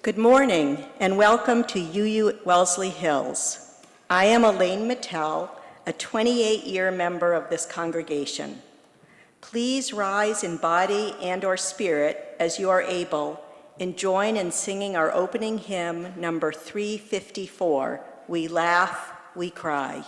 Good morning and welcome to UU Wellesley Hills. I am Elaine Mattel, a 28-year member of this congregation. Please rise in body and or spirit as you are able and join in singing our opening hymn, number 354, We Laugh, We Cry.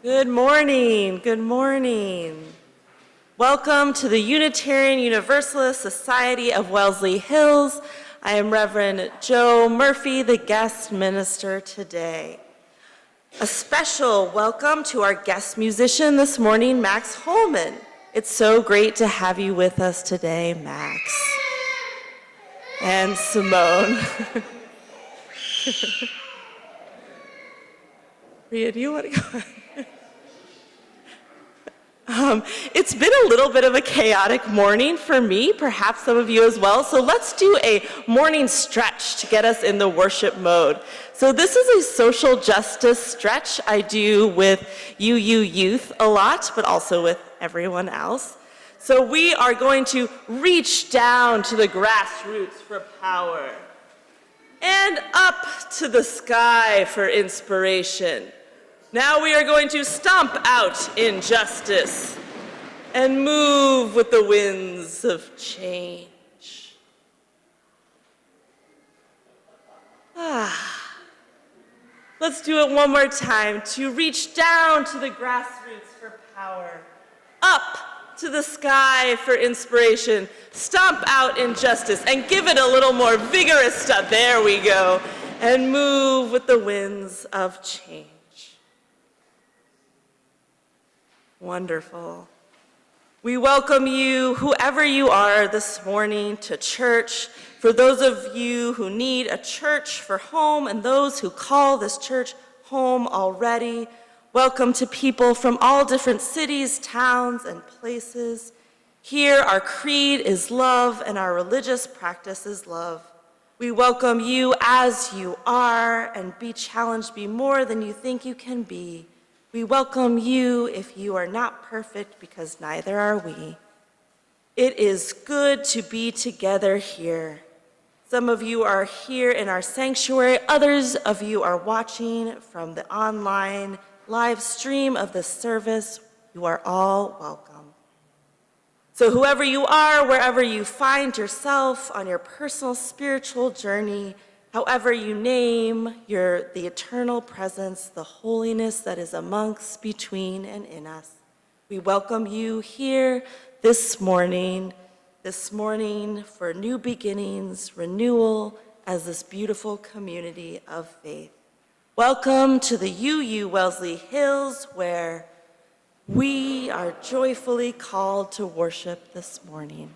Good morning. Good morning. Welcome to the Unitarian Universalist Society of Wellesley Hills. I am Reverend Joe Murphy, the guest minister today. A special welcome to our guest musician this morning, Max Holman. It's so great to have you with us today, Max. And Simone. Rhea, do you want to go? It's been a little bit of a chaotic morning for me, perhaps some of you as well, so let's do a morning stretch to get us in the worship mode. So this is a social justice stretch I do with UU Youth a lot, but also with everyone else. So we are going to reach down to the grassroots for power and up to the sky for inspiration. Now we are going to stomp out injustice and move with the winds of change. Let's do it one more time. To reach down to the grassroots for power, up to the sky for inspiration, stomp out injustice, and give it a little more vigorous step. There we go. And move with the winds of change. Wonderful. We welcome you, whoever you are, this morning to church. For those of you who need a church for home and those who call this church home already, welcome to people from all different cities, towns, and places. Here, our creed is love and our religious practice is love. We welcome you as you are and be challenged, be more than you think you can be. We welcome you if you are not perfect, because neither are we. It is good to be together here. Some of you are here in our sanctuary. Others of you are watching from the online live stream of this service. You are all welcome. So whoever you are, wherever you find yourself on your personal spiritual journey, however you name the eternal presence, the holiness that is amongst, between, and in us, we welcome you here this morning for new beginnings, renewal as this beautiful community of faith. Welcome to the UU Wellesley Hills, where we are joyfully called to worship this morning.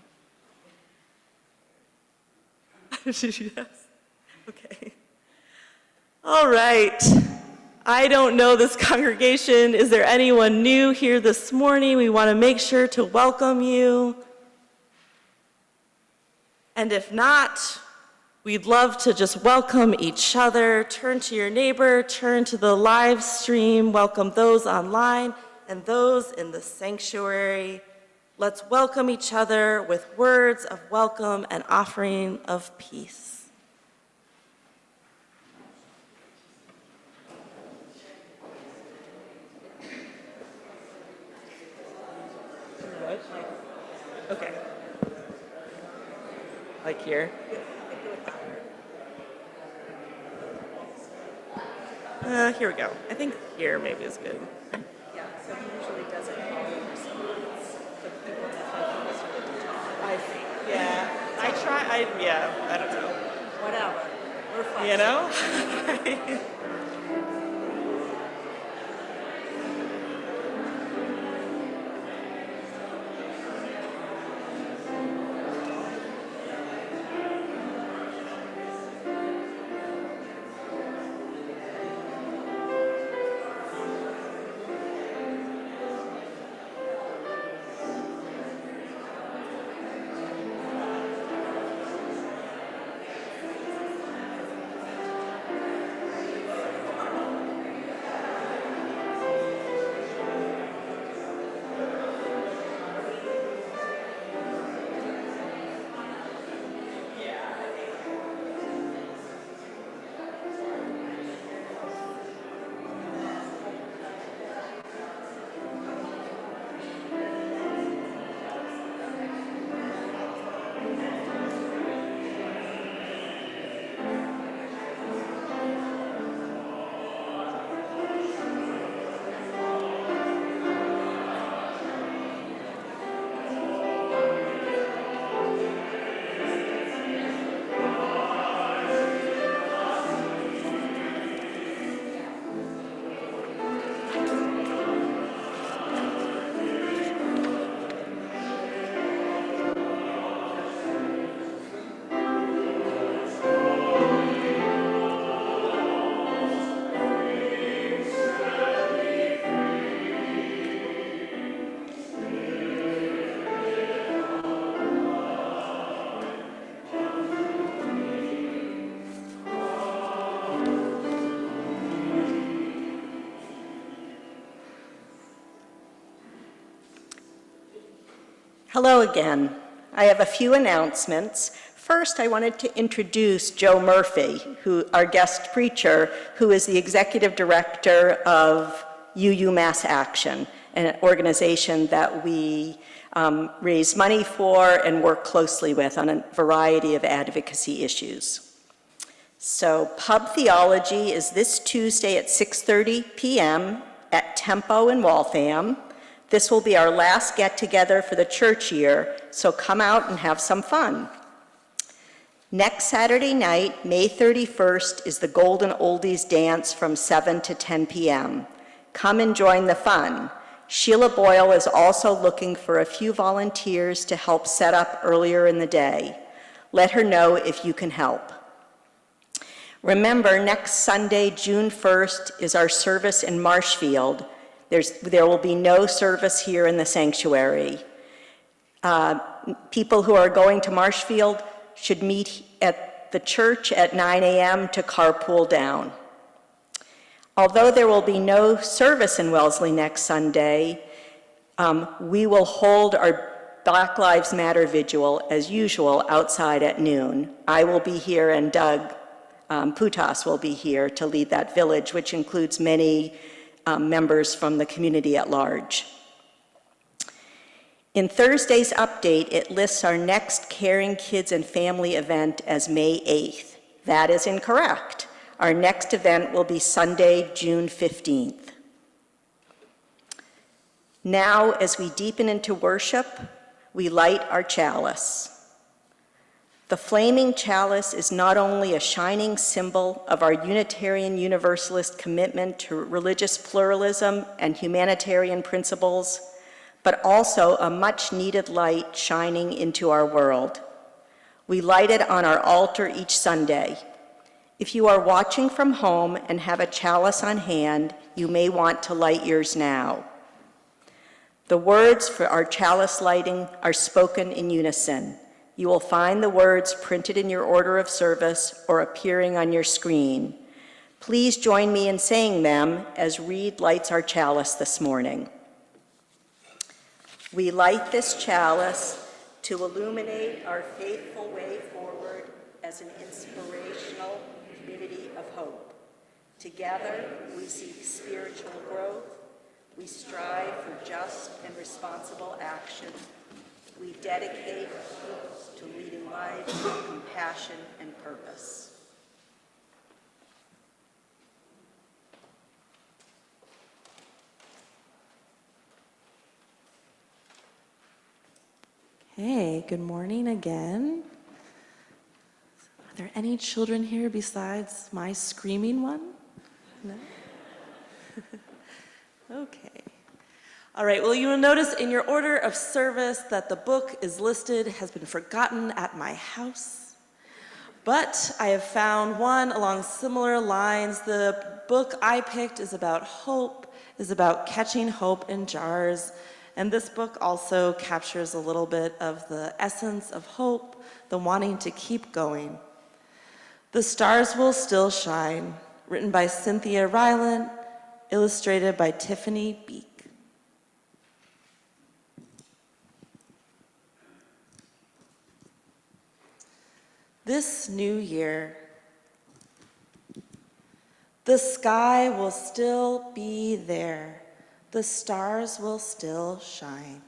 Yes. Okay. All right. I don't know this congregation. Is there anyone new here this morning? We want to make sure to welcome you. And if not, we'd love to just welcome each other. Turn to your neighbor, turn to the live stream, welcome those online and those in the sanctuary. Let's welcome each other with words of welcome and offering of peace. Okay. Like here? Here we go. I think here maybe is good. Yeah, so he usually does it all over someone's, the people that have listed to talk. I think, yeah. I don't know. Whatever, we're flexible. You know? Hello again. I have a few announcements. First, I wanted to introduce Joe Murphy, our guest preacher, who is the executive director of UU Mass Action, an organization that we raise money for and work closely with on a variety of advocacy issues. So Pub Theology is this Tuesday at 6:30 p.m. at Tempo in Waltham. This will be our last get-together for the church year, so come out and have some fun. Next Saturday night, May 31st, is the Golden Oldies Dance from 7 to 10 p.m. Come and join the fun. Sheila Boyle is also looking for a few volunteers to help set up earlier in the day. Let her know if you can help. Remember, next Sunday, June 1st, is our service in Marshfield. There will be no service here in the sanctuary. People who are going to Marshfield should meet at the church at 9 a.m. to carpool down. Although there will be no service in Wellesley next Sunday, we will hold our Black Lives Matter vigil as usual outside at noon. I will be here and Doug Putas will be here to lead that village, which includes many members from the community at large. In Thursday's update, it lists our next Caring Kids and Family event as May 8th. That is incorrect. Our next event will be Sunday, June 15th. Now, as we deepen into worship, we light our chalice. The flaming chalice is not only a shining symbol of our Unitarian Universalist commitment to religious pluralism and humanitarian principles, but also a much-needed light shining into our world. We light it on our altar each Sunday. If you are watching from home and have a chalice on hand, you may want to light yours now. The words for our chalice lighting are spoken in unison. You will find the words printed in your order of service or appearing on your screen. Please join me in saying them as Reed lights our chalice this morning. We light this chalice to illuminate our faithful way forward as an inspirational community of hope. Together, we seek spiritual growth. We strive for just and responsible action. We dedicate to leading lives of compassion and purpose. Hey, good morning again. Are there any children here besides my screaming one? No? Okay. All right, well, you will notice in your order of service that the book is listed, has been forgotten at my house. But I have found one along similar lines. The book I picked is about hope, is about catching hope in jars. And this book also captures a little bit of the essence of hope, the wanting to keep going. The Stars Will Still Shine, written by Cynthia Ryland, illustrated by Tiffany Beek. This new year, the sky will still be there. The stars will still shine.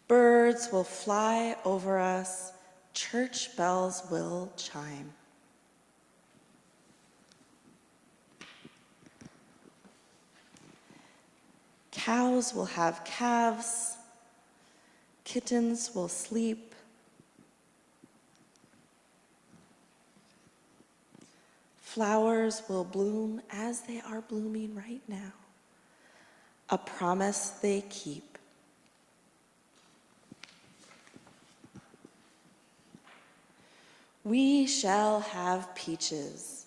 Birds will fly over us. Church bells will chime. Cows will have calves. Kittens will sleep. Flowers will bloom as they are blooming right now. A promise they keep. We shall have peaches,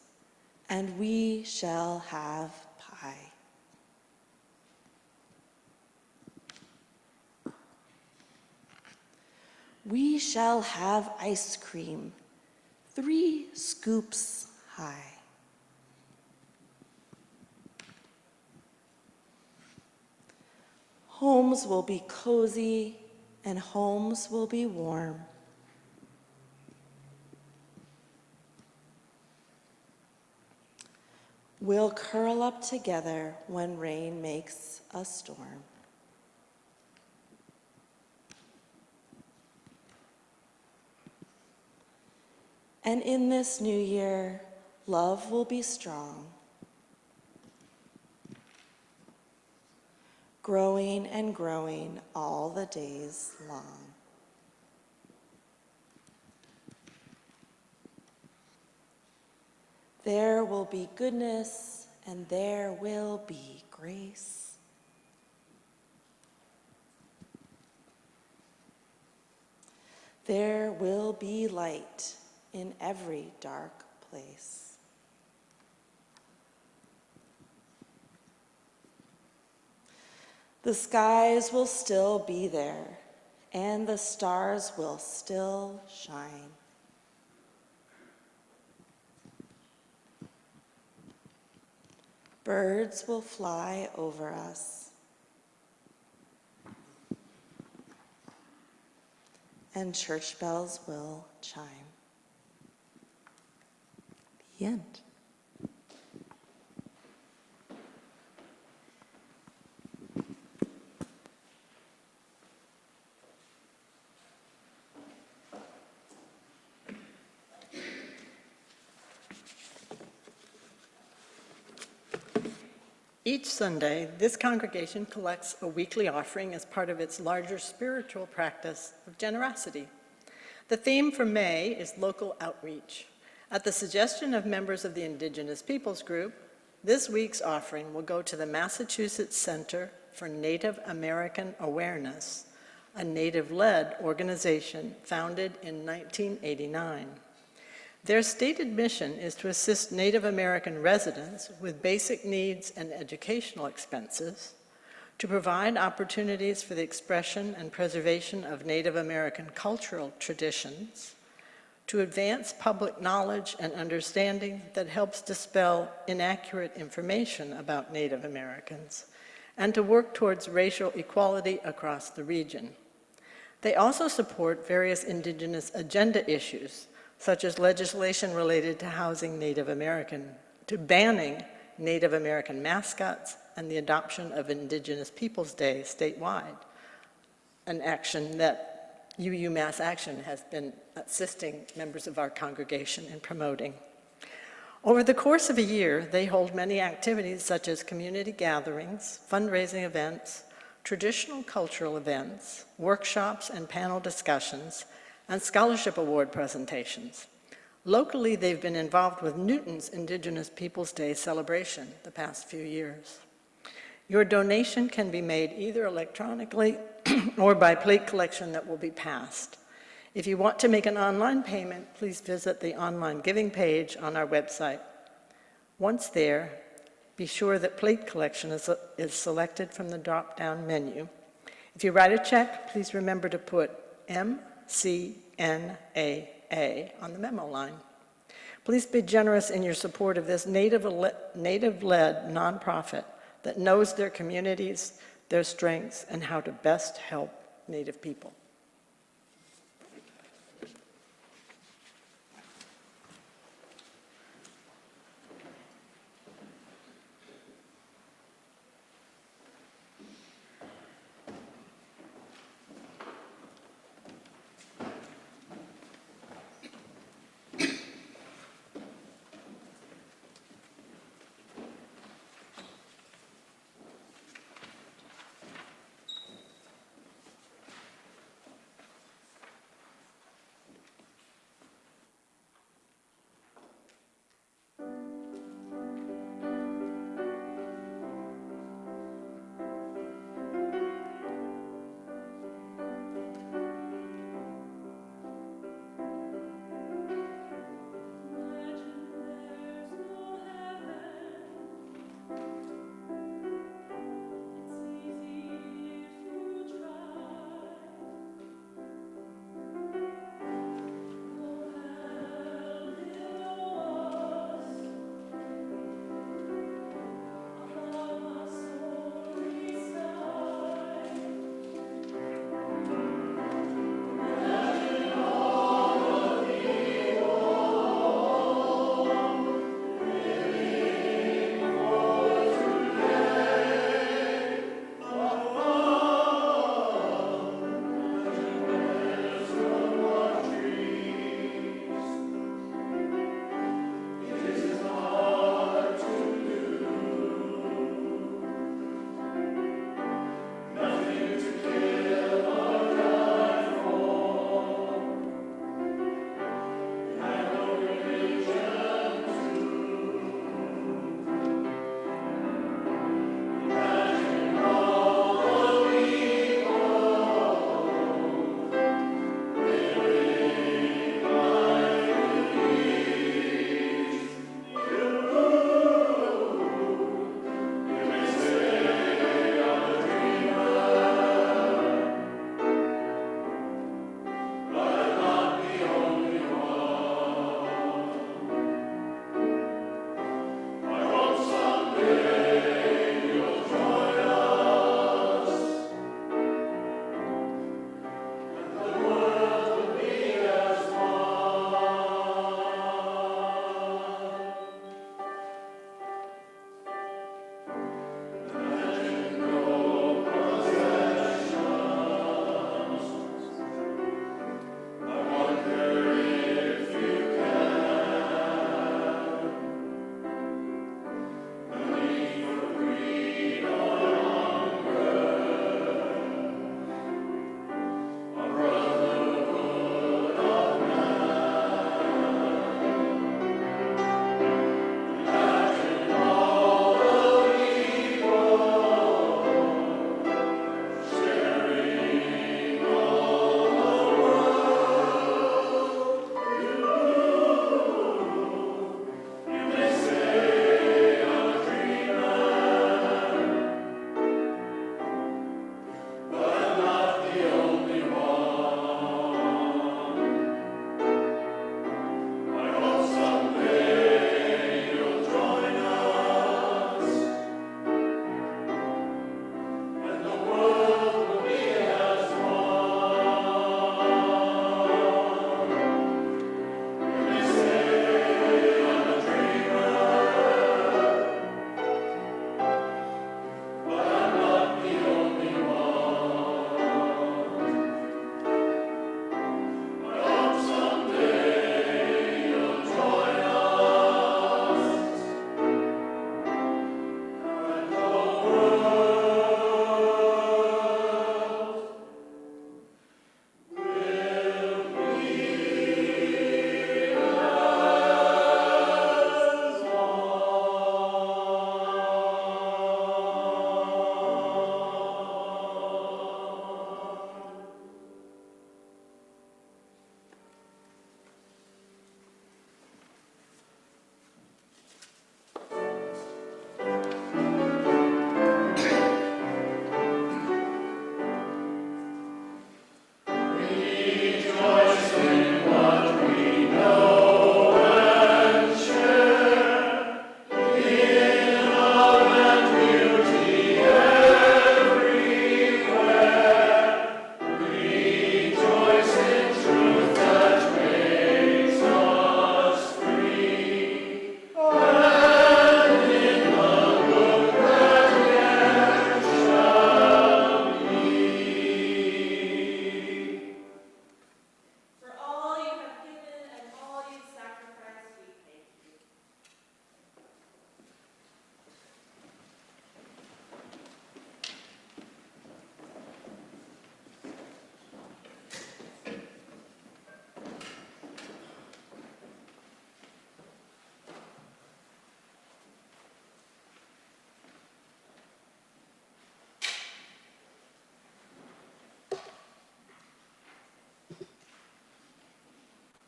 and we shall have pie. We shall have ice cream, 3 scoops high. Homes will be cozy and homes will be warm. We'll curl up together when rain makes a storm. And in this new year, love will be strong, growing and growing all the days long. There will be goodness and there will be grace. There will be light in every dark place. The skies will still be there, and the stars will still shine. Birds will fly over us, and church bells will chime. The end. Each Sunday, this congregation collects a weekly offering as part of its larger spiritual practice of generosity. The theme for May is local outreach. At the suggestion of members of the Indigenous Peoples Group, this week's offering will go to the Massachusetts Center for Native American Awareness, a Native-led organization founded in 1989. Their stated mission is to assist Native American residents with basic needs and educational expenses, to provide opportunities for the expression and preservation of Native American cultural traditions, to advance public knowledge and understanding that helps dispel inaccurate information about Native Americans, and to work towards racial equality across the region. They also support various Indigenous agenda issues, such as legislation related to housing Native American, to banning Native American mascots, and the adoption of Indigenous Peoples Day statewide, an action that UU Mass Action has been assisting members of our congregation in promoting. Over the course of a year, they hold many activities such as community gatherings, fundraising events, traditional cultural events, workshops and panel discussions, and scholarship award presentations. Locally, they've been involved with Newton's Indigenous Peoples Day celebration the past few years. Your donation can be made either electronically or by plate collection that will be passed. If you want to make an online payment, please visit the online giving page on our website. Once there, be sure that plate collection is selected from the drop-down menu. If you write a check, please remember to put MCNAA on the memo line. Please be generous in your support of this Native-led nonprofit that knows their communities, their strengths, and how to best help Native people.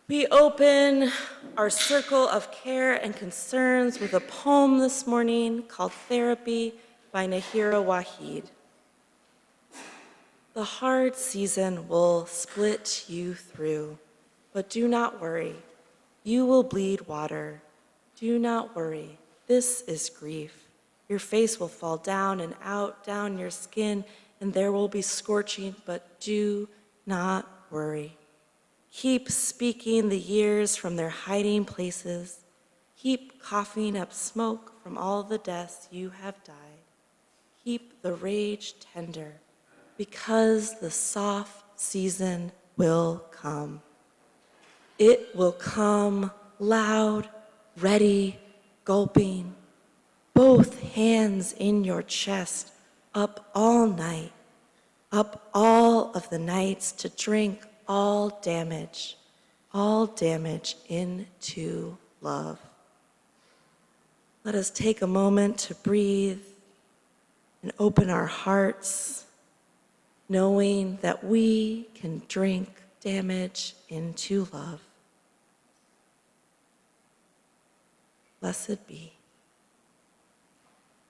We open our circle of care and concerns with a poem this morning called Therapy by Nahira Wahid. The hard season will split you through, but do not worry. You will bleed water. Do not worry. This is grief. Your face will fall down and out, down your skin, and there will be scorching, but do not worry. Keep speaking the years from their hiding places. Keep coughing up smoke from all the deaths you have died. Keep the rage tender, because the soft season will come. It will come loud, ready, gulping, both hands in your chest, up all night, up all of the nights to drink all damage into love. Let us take a moment to breathe and open our hearts, knowing that we can drink damage into love. Blessed be.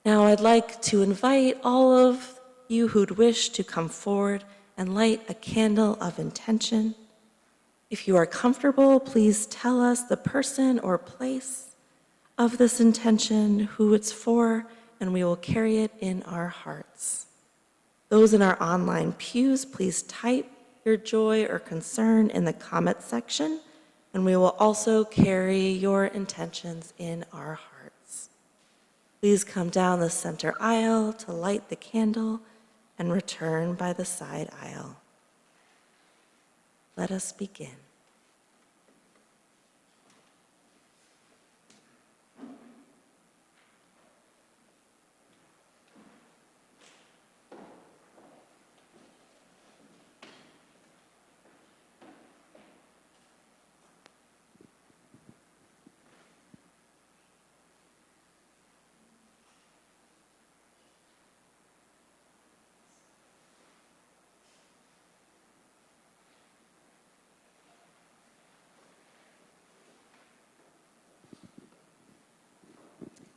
Now I'd like to invite all of you who'd wish to come forward and light a candle of intention. If you are comfortable, please tell us the person or place of this intention, who it's for, and we will carry it in our hearts. Those in our online pews, please type your joy or concern in the comment section, and we will also carry your intentions in our hearts. Please come down the center aisle to light the candle and return by the side aisle. Let us begin.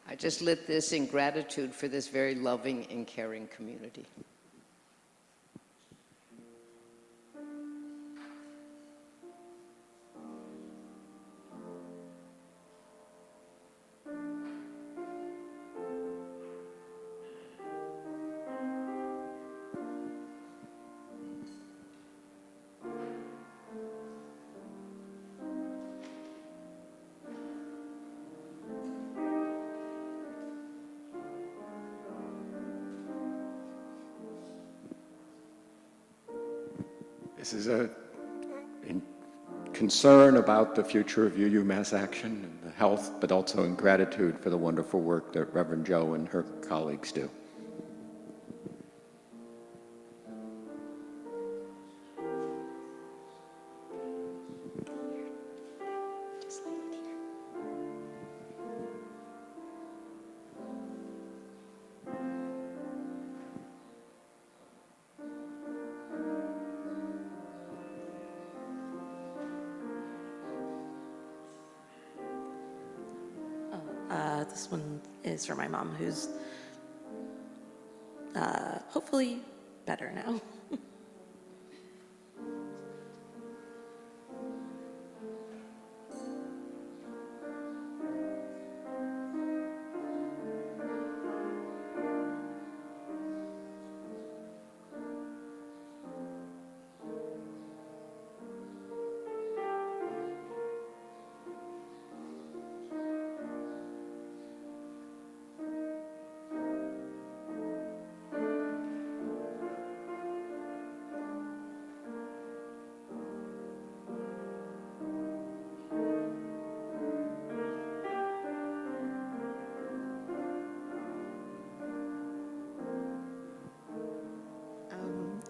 I just lit this in gratitude for this very loving and caring community. This is a concern about the future of UU Mass Action and the health, but also in gratitude for the wonderful work that Reverend Jo and her colleagues do. This one is for my mom, who's hopefully better now.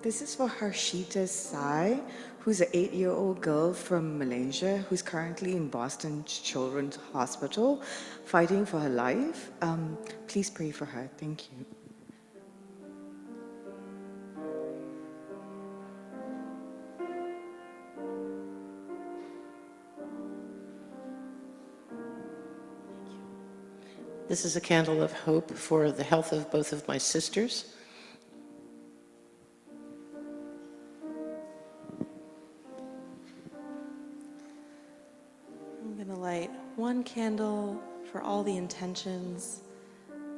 This is for Harshita Sai, who's an 8-year-old girl from Malaysia who's currently in Boston Children's Hospital fighting for her life. Please pray for her. Thank you. This is a candle of hope for the health of both of my sisters. I'm going to light one candle for all the intentions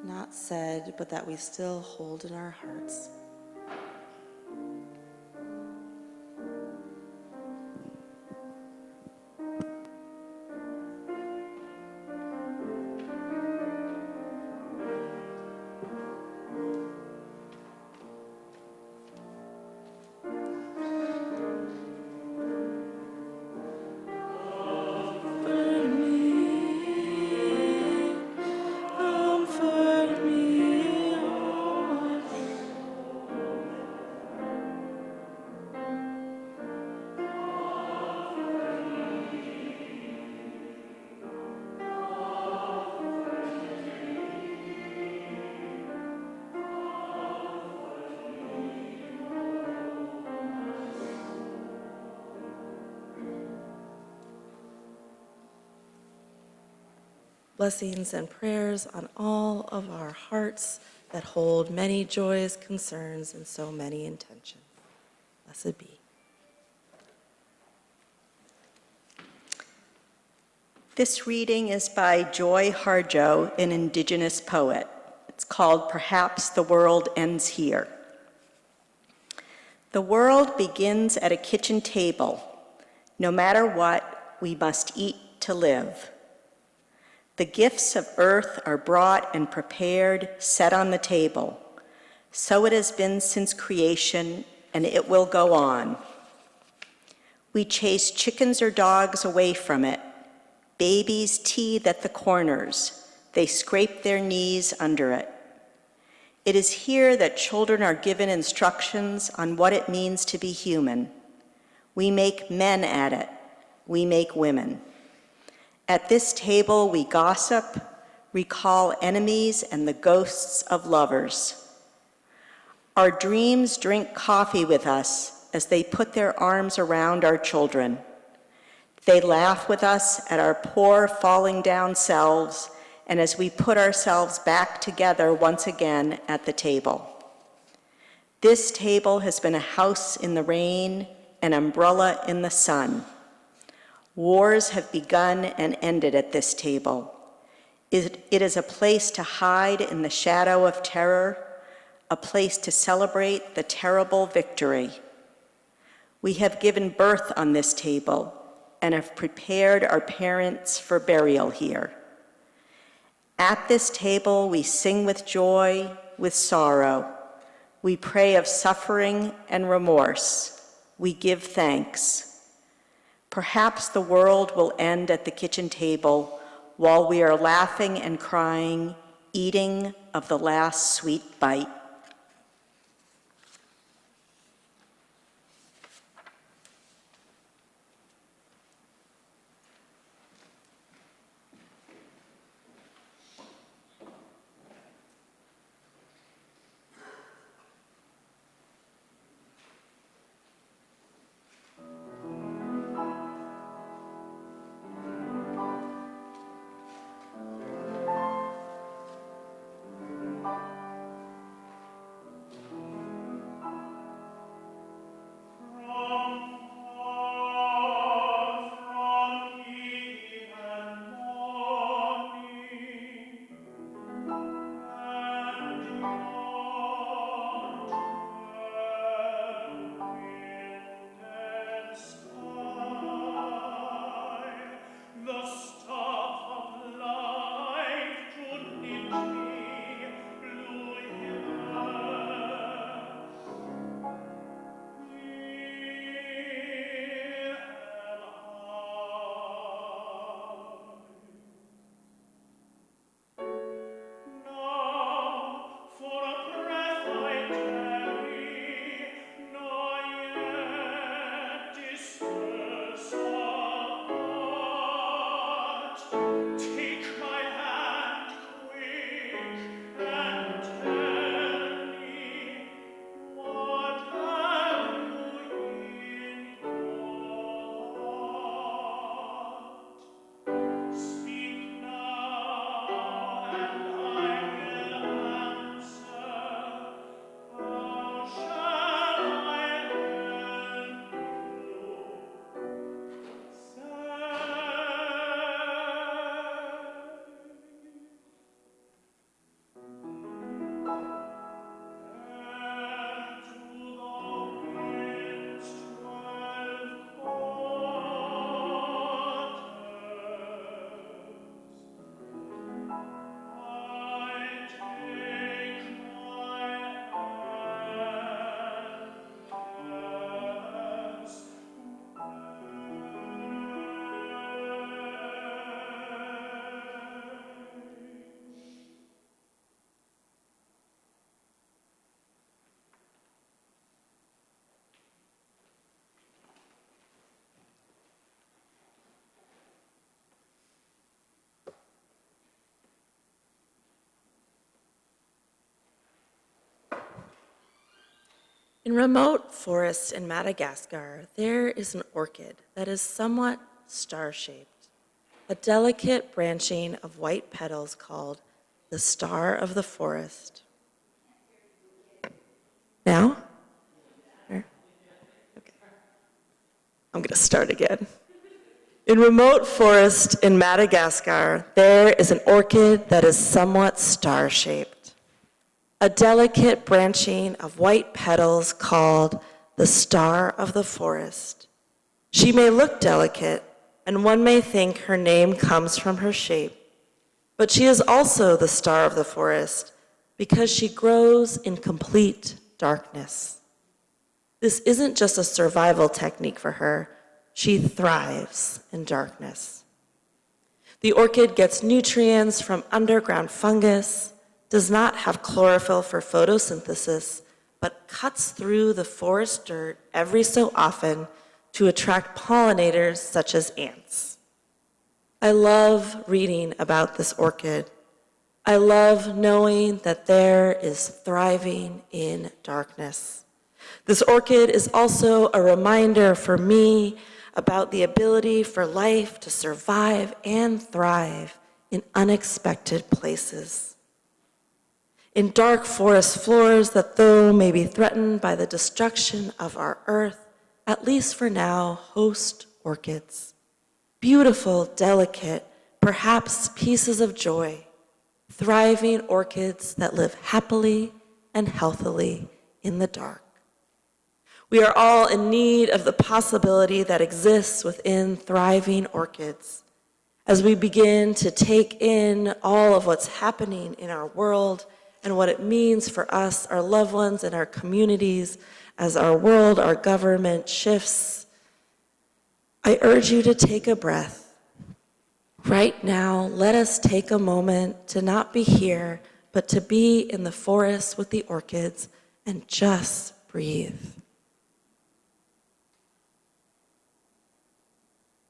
not said, but that we still hold in our hearts. Blessings and prayers on all of our hearts that hold many joys, concerns, and so many intentions. Blessed be. This reading is by Joy Harjo, an Indigenous poet. It's called Perhaps the World Ends Here. The world begins at a kitchen table. No matter what, we must eat to live. The gifts of earth are brought and prepared, set on the table. So it has been since creation, and it will go on. We chase chickens or dogs away from it. Babies teethe at the corners. They scrape their knees under it. It is here that children are given instructions on what it means to be human. We make men at it. We make women. At this table, we gossip, recall enemies and the ghosts of lovers. Our dreams drink coffee with us as they put their arms around our children. They laugh with us at our poor, falling down selves, and as we put ourselves back together once again at the table. This table has been a house in the rain, an umbrella in the sun. Wars have begun and ended at this table. It is a place to hide in the shadow of terror, a place to celebrate the terrible victory. We have given birth on this table and have prepared our parents for burial here. At this table, we sing with joy, with sorrow. We pray of suffering and remorse. We give thanks. Perhaps the world will end at the kitchen table while we are laughing and crying, eating of the last sweet bite. In remote forests in Madagascar, there is an orchid that is somewhat star-shaped, a delicate branching of white petals called the star of the forest. Now? Okay. I'm going to start again. In remote forest in Madagascar, there is an orchid that is somewhat star-shaped, a delicate branching of white petals called the star of the forest. She may look delicate, and one may think her name comes from her shape, but she is also the star of the forest because she grows in complete darkness. This isn't just a survival technique for her. She thrives in darkness. The orchid gets nutrients from underground fungus, does not have chlorophyll for photosynthesis, but cuts through the forest dirt every so often to attract pollinators such as ants. I love reading about this orchid. I love knowing that there is thriving in darkness. This orchid is also a reminder for me about the ability for life to survive and thrive in unexpected places. In dark forest floors that, though may be threatened by the destruction of our earth, at least for now, host orchids. Beautiful, delicate, perhaps pieces of joy, thriving orchids that live happily and healthily in the dark. We are all in need of the possibility that exists within thriving orchids as we begin to take in all of what's happening in our world and what it means for us, our loved ones, and our communities as our world, our government shifts. I urge you to take a breath. Right now, let us take a moment to not be here, but to be in the forest with the orchids and just breathe.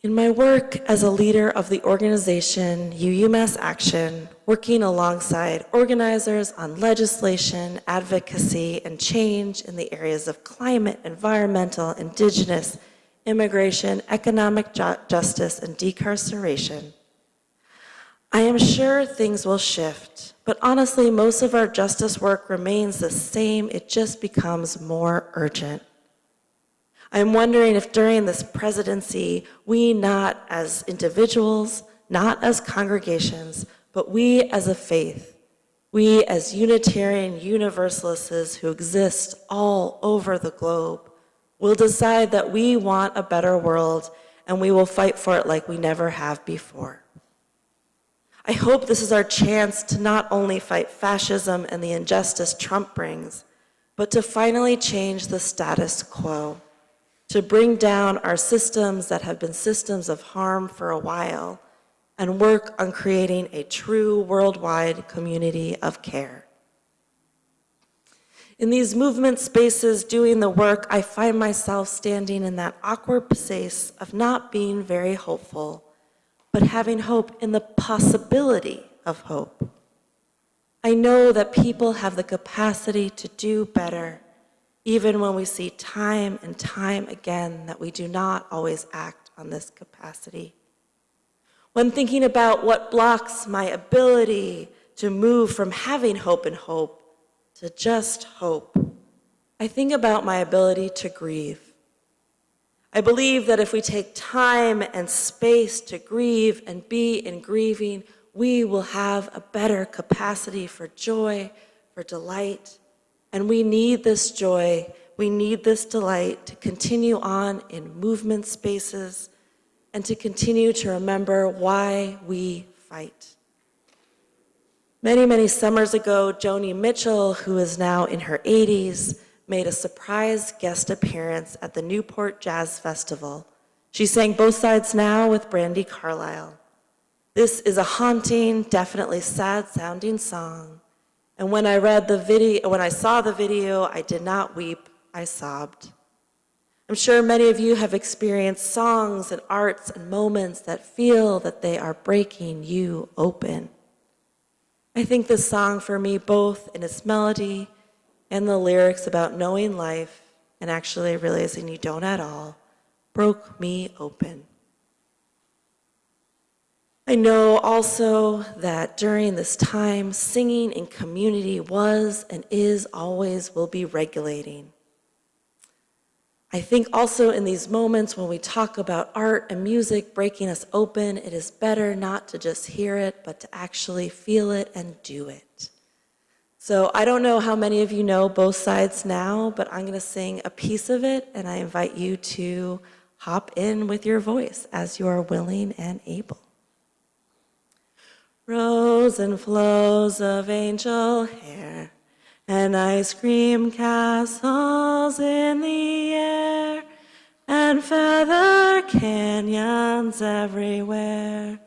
In my work as a leader of the organization UUMass Action, working alongside organizers on legislation, advocacy, and change in the areas of climate, environmental, indigenous, immigration, economic justice, and decarceration, I am sure things will shift, but honestly, most of our justice work remains the same. It just becomes more urgent. I'm wondering if during this presidency, we not as individuals, not as congregations, but we as a faith, we as Unitarian Universalists who exist all over the globe, will decide that we want a better world and we will fight for it like we never have before. I hope this is our chance to not only fight fascism and the injustice Trump brings, but to finally change the status quo, to bring down our systems that have been systems of harm for a while, and work on creating a true worldwide community of care. In these movement spaces doing the work, I find myself standing in that awkward place of not being very hopeful, but having hope in the possibility of hope. I know that people have the capacity to do better, even when we see time and time again that we do not always act on this capacity. When thinking about what blocks my ability to move from having hope and hope to just hope, I think about my ability to grieve. I believe that if we take time and space to grieve and be in grieving, we will have a better capacity for joy, for delight. And we need this joy, we need this delight to continue on in movement spaces and to continue to remember why we fight. Many, many summers ago, Joni Mitchell, who is now in her 80s, made a surprise guest appearance at the Newport Jazz Festival. She sang Both Sides Now with Brandi Carlile. This is a haunting, definitely sad-sounding song. And when I saw the video, I did not weep, I sobbed. I'm sure many of you have experienced songs and arts and moments that feel that they are breaking you open. I think this song for me, both in its melody and the lyrics about knowing life, and actually realizing you don't at all, broke me open. I know also that during this time, singing in community was and is always will be regulating. I think also in these moments when we talk about art and music breaking us open, it is better not to just hear it, but to actually feel it and do it. So I don't know how many of you know both sides now, but I'm going to sing a piece of it, and I invite you to hop in with your voice as you are willing and able. Rows and flows of angel hair and ice cream castles in the air and feather canyons everywhere.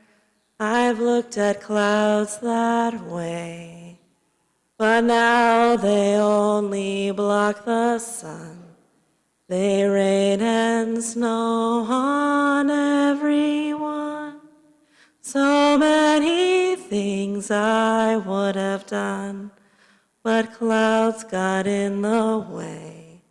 I've looked at clouds that way, but now they only block the sun. They rain and snow on everyone. So many things I would have done, but clouds got in the way.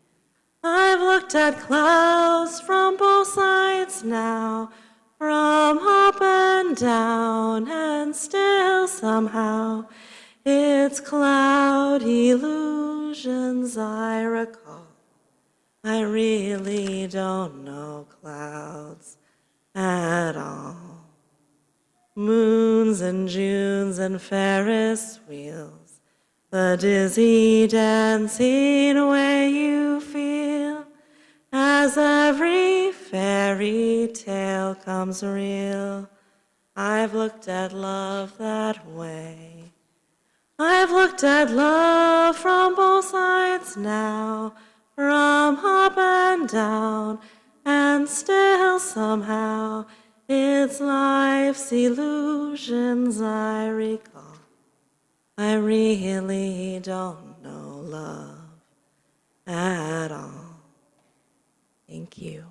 I've looked at clouds from both sides now, from up and down, and still somehow it's cloud illusions I recall. I really don't know clouds at all. Moons and Junes and Ferris wheels, the dizzy dancing way you feel as every fairy tale comes real. I've looked at love that way. I've looked at love from both sides now, from up and down, and still somehow it's life's illusions I recall. I really don't know love at all. Thank you.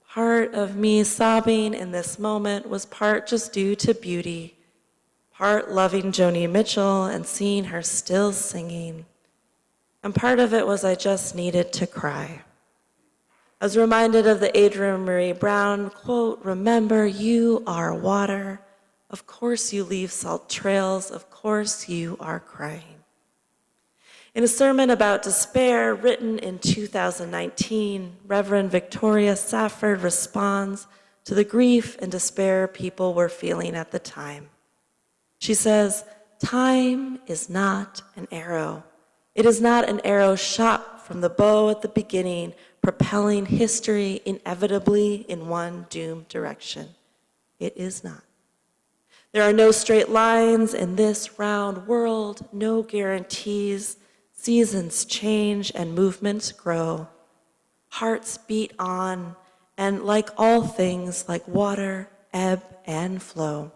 Part of me sobbing in this moment was part just due to beauty, part loving Joni Mitchell and seeing her still singing, and part of it was I just needed to cry. I was reminded of the Adrienne Marie Brown quote, "Remember, you are water. Of course you leave salt trails. Of course you are crying." In a sermon about despair written in 2019, Reverend Victoria Safford responds to the grief and despair people were feeling at the time. She says, "Time is not an arrow. It is not an arrow shot from the bow at the beginning, propelling history inevitably in one doomed direction. It is not. There are no straight lines in this round world, no guarantees. Seasons change and movements grow. Hearts beat on, and like all things, like water, ebb and flow.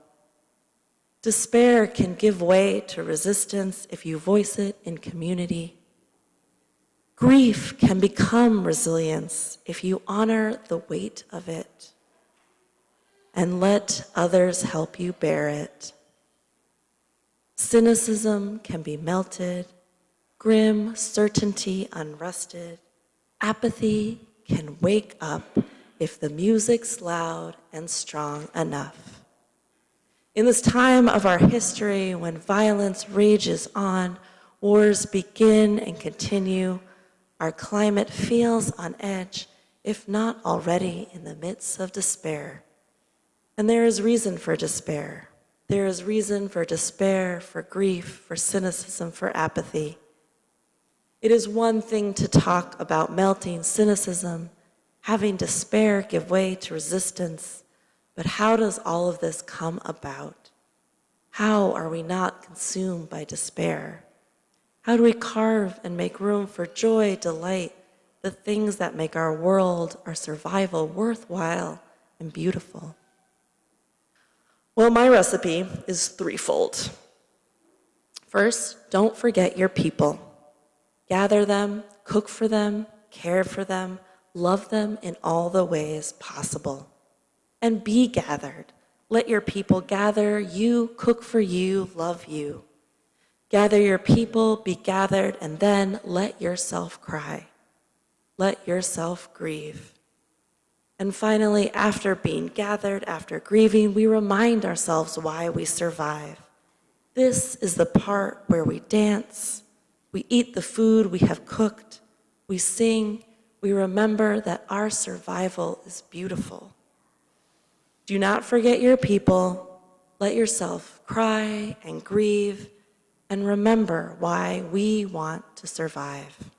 Despair can give way to resistance if you voice it in community. Grief can become resilience if you honor the weight of it and let others help you bear it. Cynicism can be melted, grim certainty unrested. Apathy can wake up if the music's loud and strong enough. In this time of our history when violence rages on, wars begin and continue, our climate feels on edge, if not already in the midst of despair. And there is reason for despair. There is reason for despair, for grief, for cynicism, for apathy. It is one thing to talk about melting cynicism, having despair give way to resistance, but how does all of this come about? How are we not consumed by despair? How do we carve and make room for joy, delight, the things that make our world, our survival worthwhile and beautiful? Well, my recipe is threefold. First, don't forget your people. Gather them, cook for them, care for them, love them in all the ways possible. And be gathered. Let your people gather you, cook for you, love you. Gather your people, be gathered, and then let yourself cry. Let yourself grieve. And finally, after being gathered, after grieving, we remind ourselves why we survive. This is the part where we dance, we eat the food we have cooked, we sing, we remember that our survival is beautiful. Do not forget your people, let yourself cry and grieve, and remember why we want to survive.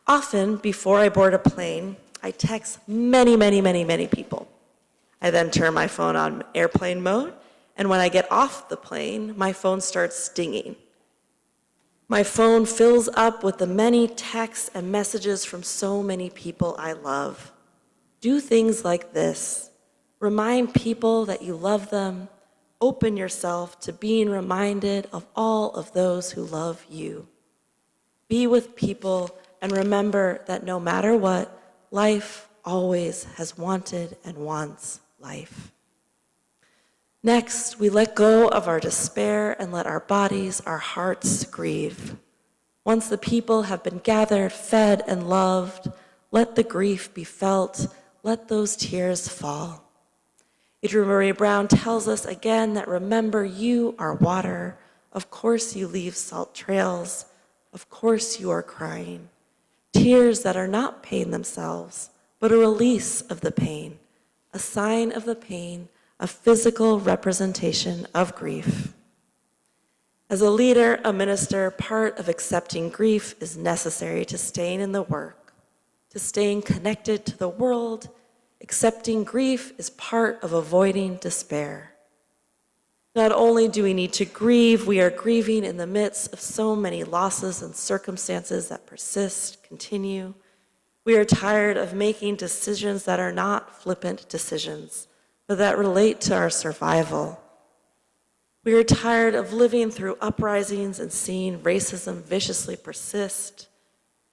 Often, before I board a plane, I text many people. I then turn my phone on airplane mode, and when I get off the plane, my phone starts dinging. My phone fills up with the many texts and messages from so many people I love. Do things like this. Remind people that you love them. Open yourself to being reminded of all of those who love you. Be with people and remember that no matter what, life always has wanted and wants life. Next, we let go of our despair and let our bodies, our hearts grieve. Once the people have been gathered, fed, and loved, let the grief be felt, let those tears fall. Adrienne Marie Brown tells us again that remember you are water, of course you leave salt trails, of course you are crying. Tears that are not pain themselves, but a release of the pain, a sign of the pain, a physical representation of grief. As a leader, a minister, part of accepting grief is necessary to staying in the work, to staying connected to the world. Accepting grief is part of avoiding despair. Not only do we need to grieve, we are grieving in the midst of so many losses and circumstances that persist, continue. We are tired of making decisions that are not flippant decisions, but that relate to our survival. We are tired of living through uprisings and seeing racism viciously persist.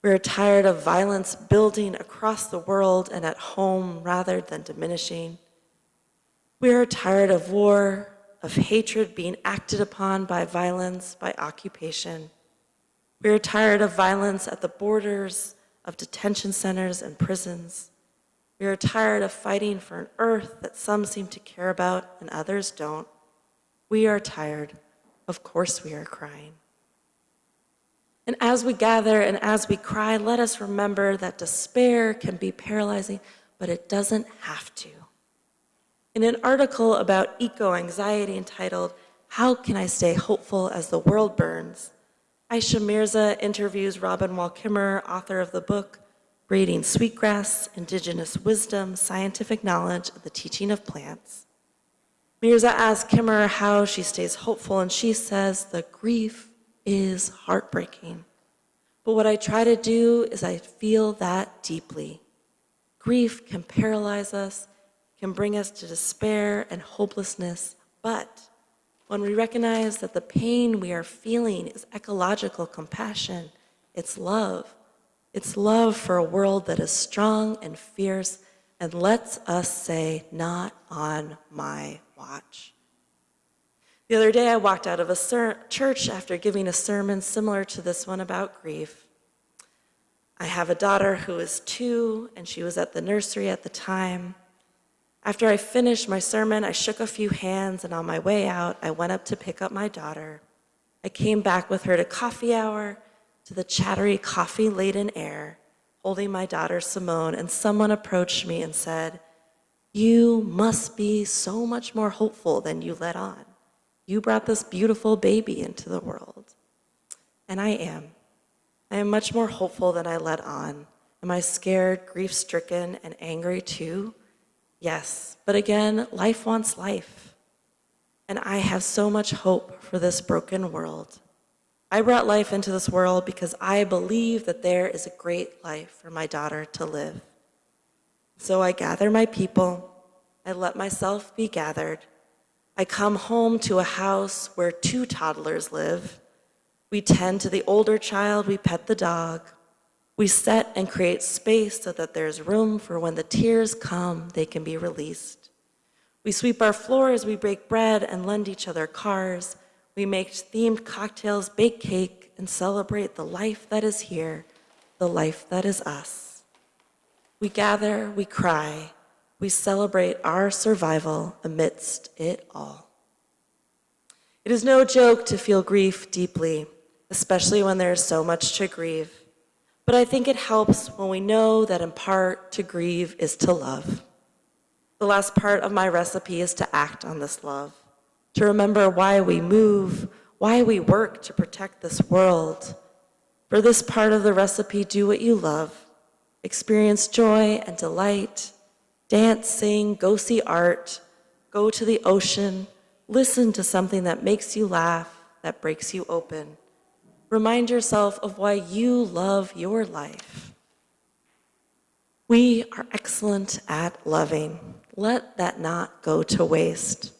We are tired of violence building across the world and at home rather than diminishing. We are tired of war, of hatred being acted upon by violence, by occupation. We are tired of violence at the borders, of detention centers and prisons. We are tired of fighting for an earth that some seem to care about and others don't. We are tired. Of course we are crying. And as we gather and as we cry, let us remember that despair can be paralyzing, but it doesn't have to. In an article about eco-anxiety entitled, "How Can I Stay Hopeful as the World Burns?" Aisha Mirza interviews Robin Wall Kimmerer, author of the book, Breeding Sweetgrass, Indigenous Wisdom, Scientific Knowledge of the Teaching of Plants. Mirza asks Kimmerer how she stays hopeful, and she says, "The grief is heartbreaking. But what I try to do is I feel that deeply. Grief can paralyze us, can bring us to despair and hopelessness, but when we recognize that the pain we are feeling is ecological compassion, it's love. It's love for a world that is strong and fierce and lets us say, not on my watch." The other day, I walked out of a church after giving a sermon similar to this one about grief. I have a daughter who is 2, and she was at the nursery at the time. After I finished my sermon, I shook a few hands, and on my way out, I went up to pick up my daughter. I came back with her to coffee hour, to the chattery, coffee-laden air, holding my daughter Simone, and someone approached me and said, "You must be so much more hopeful than you let on. You brought this beautiful baby into the world." And I am. I am much more hopeful than I let on. Am I scared, grief-stricken, and angry too? Yes, but again, life wants life. And I have so much hope for this broken world. I brought life into this world because I believe that there is a great life for my daughter to live. So I gather my people. I let myself be gathered. I come home to a house where 2 toddlers live. We tend to the older child, we pet the dog. We set and create space so that there's room for when the tears come, they can be released. We sweep our floors, we break bread and lend each other cars. We make themed cocktails, bake cake, and celebrate the life that is here, the life that is us. We gather, we cry, we celebrate our survival amidst it all. It is no joke to feel grief deeply, especially when there is so much to grieve. But I think it helps when we know that in part, to grieve is to love. The last part of my recipe is to act on this love, to remember why we move, why we work to protect this world. For this part of the recipe, do what you love. Experience joy and delight. Dance, sing, go see art, go to the ocean, listen to something that makes you laugh, that breaks you open. Remind yourself of why you love your life. We are excellent at loving. Let that not go to waste.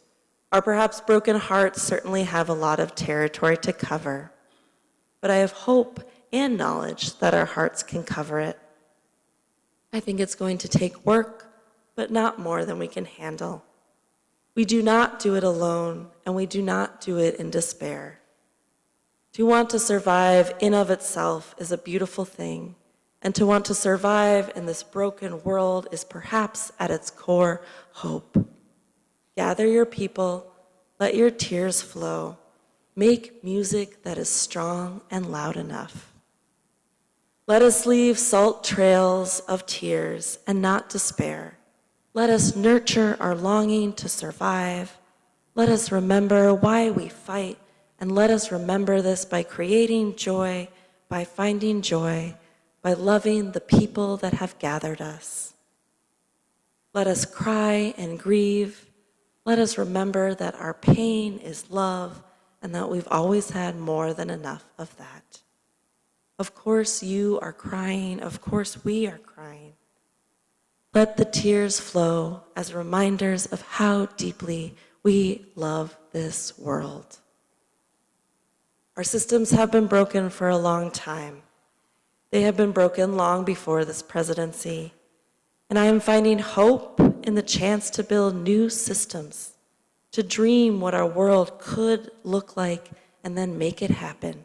Our perhaps broken hearts certainly have a lot of territory to cover, but I have hope and knowledge that our hearts can cover it. I think it's going to take work, but not more than we can handle. We do not do it alone, and we do not do it in despair. To want to survive in of itself is a beautiful thing, and to want to survive in this broken world is perhaps at its core hope. Gather your people, let your tears flow, make music that is strong and loud enough. Let us leave salt trails of tears and not despair. Let us nurture our longing to survive. Let us remember why we fight, and let us remember this by creating joy, by finding joy, by loving the people that have gathered us. Let us cry and grieve. Let us remember that our pain is love and that we've always had more than enough of that. Of course you are crying. Of course we are crying. Let the tears flow as reminders of how deeply we love this world. Our systems have been broken for a long time. They have been broken long before this presidency. And I am finding hope in the chance to build new systems, to dream what our world could look like and then make it happen.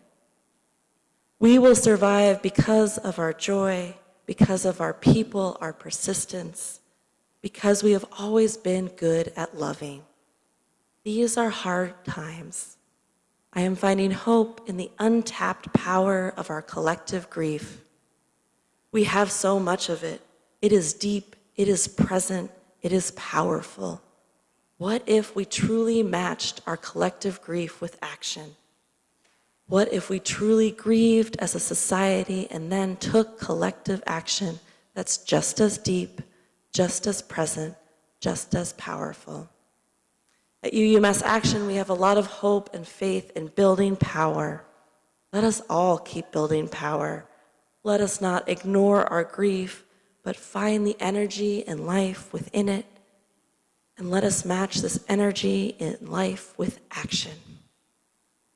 We will survive because of our joy, because of our people, our persistence, because we have always been good at loving. These are hard times. I am finding hope in the untapped power of our collective grief. We have so much of it. It is deep, it is present, it is powerful. What if we truly matched our collective grief with action? What if we truly grieved as a society and then took collective action that's just as deep, just as present, just as powerful? At UUMass Action, we have a lot of hope and faith in building power. Let us all keep building power. Let us not ignore our grief, but find the energy and life within it. And let us match this energy in life with action.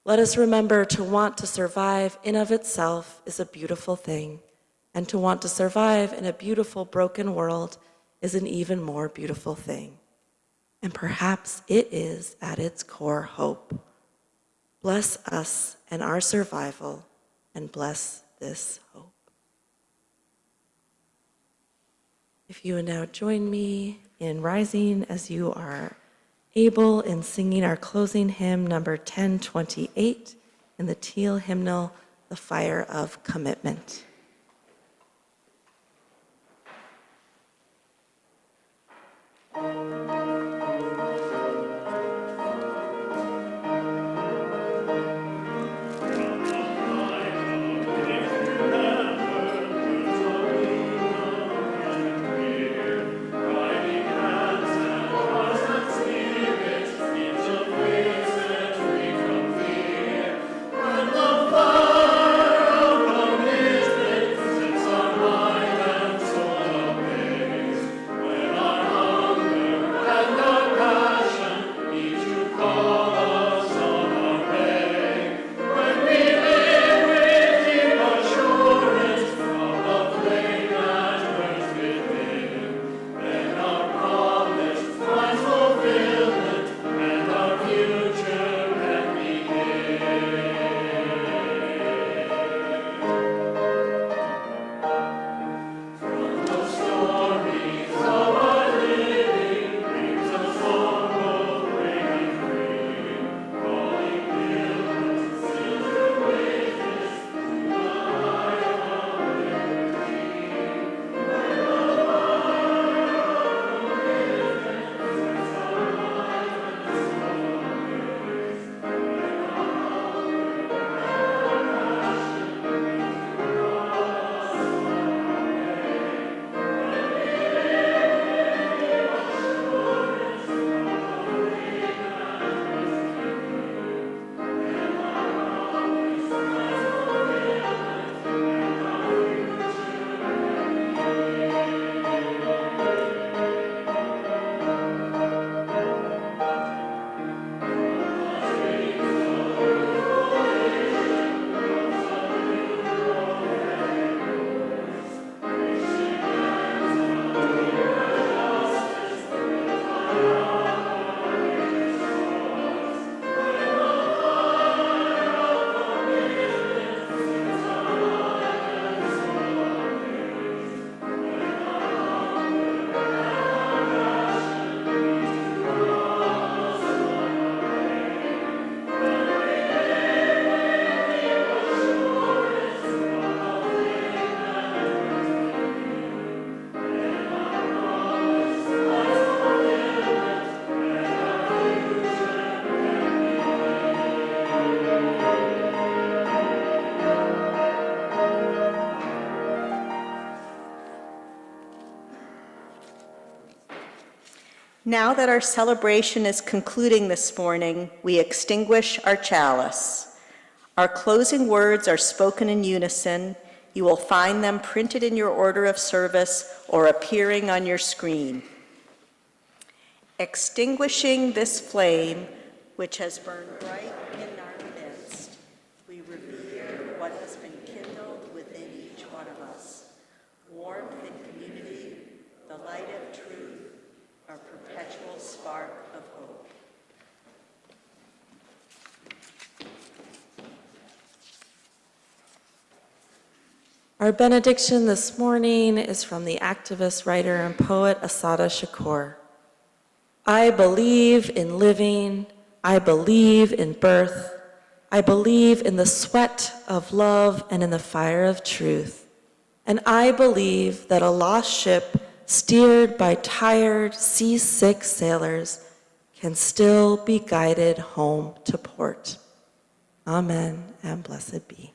Let us remember to want to survive in of itself is a beautiful thing, and to want to survive in a beautiful broken world is an even more beautiful thing. And perhaps it is at its core hope. Bless us and our survival, and bless this hope. If you would now join me in rising as you are able in singing our closing hymn, number 1028, in the Teal hymnal, The Fire of Commitment. Now that our celebration is concluding this morning, we extinguish our chalice. Our closing words are spoken in unison. You will find them printed in your order of service or appearing on your screen. Extinguishing this flame, which has burned bright in our midst, we revere what has been kindled within each one of us. Warmth and community, the light of truth, our perpetual spark of hope. Our benediction this morning is from the activist, writer, and poet Assata Shakur. I believe in living, I believe in birth, I believe in the sweat of love and in the fire of truth. And I believe that a lost ship steered by tired, seasick sailors can still be guided home to port. Amen and blessed be.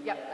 Yep.